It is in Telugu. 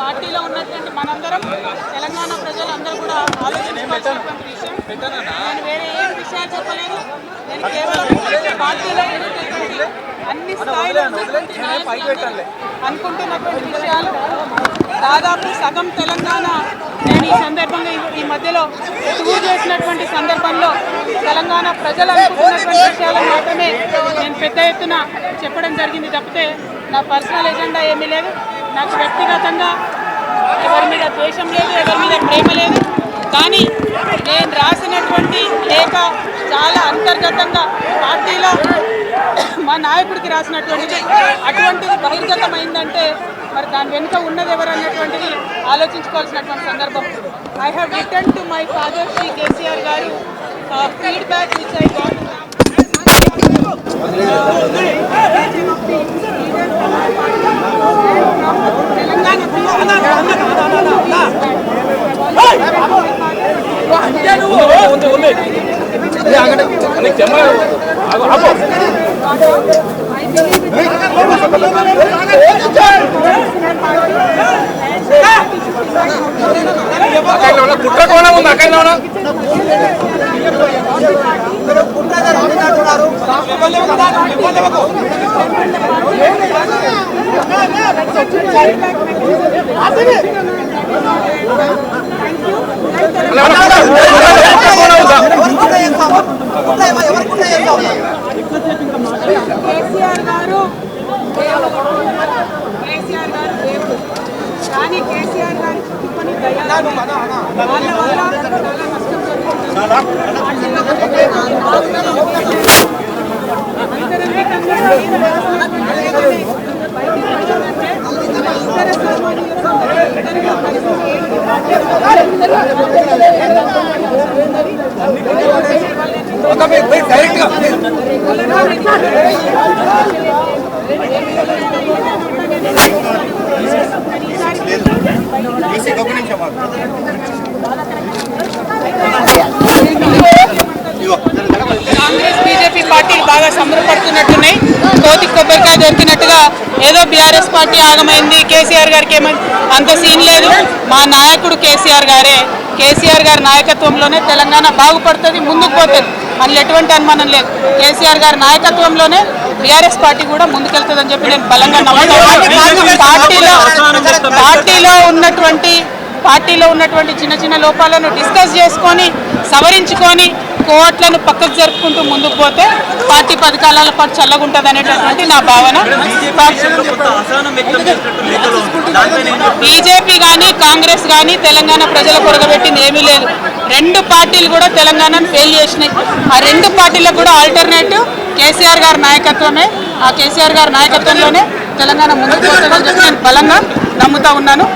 పార్టీలో ఉన్నటువంటి మనందరం తెలంగాణ ప్రజలందరూ కూడా ఆలోచించుకోవాల్సినటువంటి విషయం. నేను వేరే ఏం విషయాలు చెప్పలేదు. నేను కేవలం పార్టీలో ఉన్నటువంటి అన్ని స్థాయిలో అనుకుంటున్నటువంటి విషయాలు. దాదాపు సగం తెలంగాణ నేను ఈ సందర్భంగా ఈ మధ్యలో టూర్ చేసినటువంటి సందర్భంలో తెలంగాణ ప్రజలు అనుకుంటున్నటువంటి విషయాలను మాత్రమే నేను పెద్ద ఎత్తున చెప్పడం జరిగింది తప్పితే నా పర్సనల్ ఎజెండా ఏమీ లేదు. నాకు వ్యక్తిగతంగా ఎవరి మీద ద్వేషం లేదు, ఎవరి మీద ప్రేమ లేదు. కానీ నేను రాసినటువంటి లేఖ చాలా అంతర్గతంగా పార్టీలో మా నాయకుడికి రాసినటువంటిది. అటువంటిది బహిర్గతమైందంటే మరి దాని వెనుక ఉన్నది ఎవరు అన్నటువంటిది ఆలోచించుకోవాల్సినటువంటి సందర్భం. I have return to my father Shri KCR గారు ఫీడ్బ్యాక్ విచ్ ఐ గాట్ కుట్ర కోణం ఉంది అక్కడ కేసీఆర్ గారు దేవుడు. కానీ కేసీఆర్ గారి చుట్టుకొని వాళ్ళ వల్ల చాలా నష్టం కాంగ్రెస్ బీజేపీ పార్టీలు బాగా సంబరపడుతున్నట్టున్నాయి. కోతి కొబ్బరికాయ దొరికినట్టుగా ఏదో బీఆర్ఎస్ పార్టీ ఆగమైంది, కేసీఆర్ గారికి ఏమైంది, అంత సీన్ లేదు. మా నాయకుడు కేసీఆర్ గారే. కేసీఆర్ గారి నాయకత్వంలోనే తెలంగాణ బాగుపడుతుంది, ముందుకు పోతుంది. అందులో ఎటువంటి అనుమానం లేదు. కేసీఆర్ గారి నాయకత్వంలోనే బీఆర్ఎస్ పార్టీ కూడా ముందుకెళ్తుందని చెప్పి నేను బలంగా నమ్ముతాను. పార్టీలో ఉన్నటువంటి చిన్న చిన్న లోపాలను డిస్కస్ చేసుకొని సవరించుకొని కోట్లను పక్కకు జరుపుకుంటూ ముందుకు పోతే పార్టీ 10 కాలాల పాటు చల్లగుంటుంది అనేటటువంటి నా భావన. బీజేపీ కానీ కాంగ్రెస్ కానీ తెలంగాణ ప్రజల పొరగబెట్టింది ఏమీ లేదు. 2 పార్టీలు కూడా తెలంగాణను ఫెయిల్ చేసినాయి. ఆ 2 పార్టీలకు కూడా ఆల్టర్నేటివ్ కేసీఆర్ గారి నాయకత్వమే. ఆ కేసీఆర్ గారి నాయకత్వంలోనే తెలంగాణ ముందుకు పోతుందని చెప్పి నేను బలంగా నమ్ముతా ఉన్నాను.